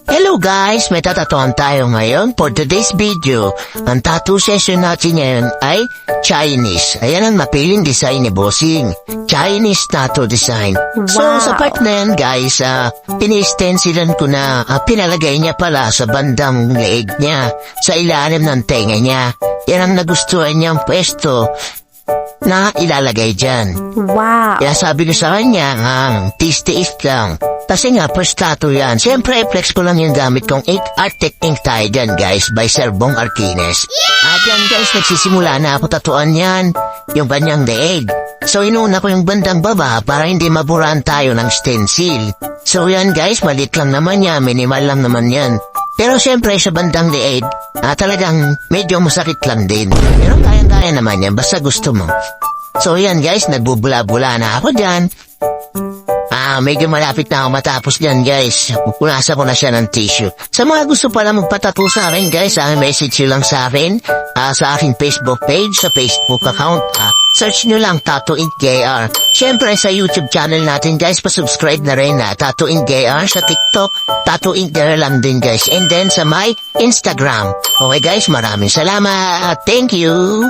Hello guys, may tatatuan tayo ngayon for today's video. Ang tattoo session natin ngayon ay Chinese. Ayan ang mapiling design ni Bossing. Chinese tattoo design. So sa part na yan guys, ini-stencilan ko na pinalagay niya pala sa bandang leeg niya, sa ilalim ng tenga niya. Yan ang nagustuhan niyang pwesto na ilalagay dyan. Wow. Kaya sabi ko sa kanya, tiis-tiis lang. Kasi nga, first tattoo yan. Siyempre, flex ko lang yung gamit kong Arctic ink tayo dyan, guys, by Sir Bong Arquines. At yan, guys, nagsisimula na ako tatuan yan, yung banyang leeg. So, inuna ko yung bandang baba para hindi maburaan tayo ng stencil. So, yan, guys, malit lang naman yan, minimal lang naman yan. Pero siyempre, sa bandang leeg, talagang medyo masakit lang din. Pero kaya naman yan, basta gusto mo. So, yan, guys, nagbubula-bula na ako dyan. Medyo malapit na ako matapos dyan, guys. Pupunasan ko na siya ng tissue. Sa mga gusto pala magpatato sa akin, guys, message nyo lang sa akin, sa aking Facebook page, sa Facebook account. Search nyo lang Tattoo Ink JR. Siyempre, sa YouTube channel natin, guys, pa-subscribe na rin na Tattoo Ink JR. Sa TikTok, Tattoo Ink JR lang din, guys. And then, sa my Instagram. Okay, guys, maraming salamat. Thank you.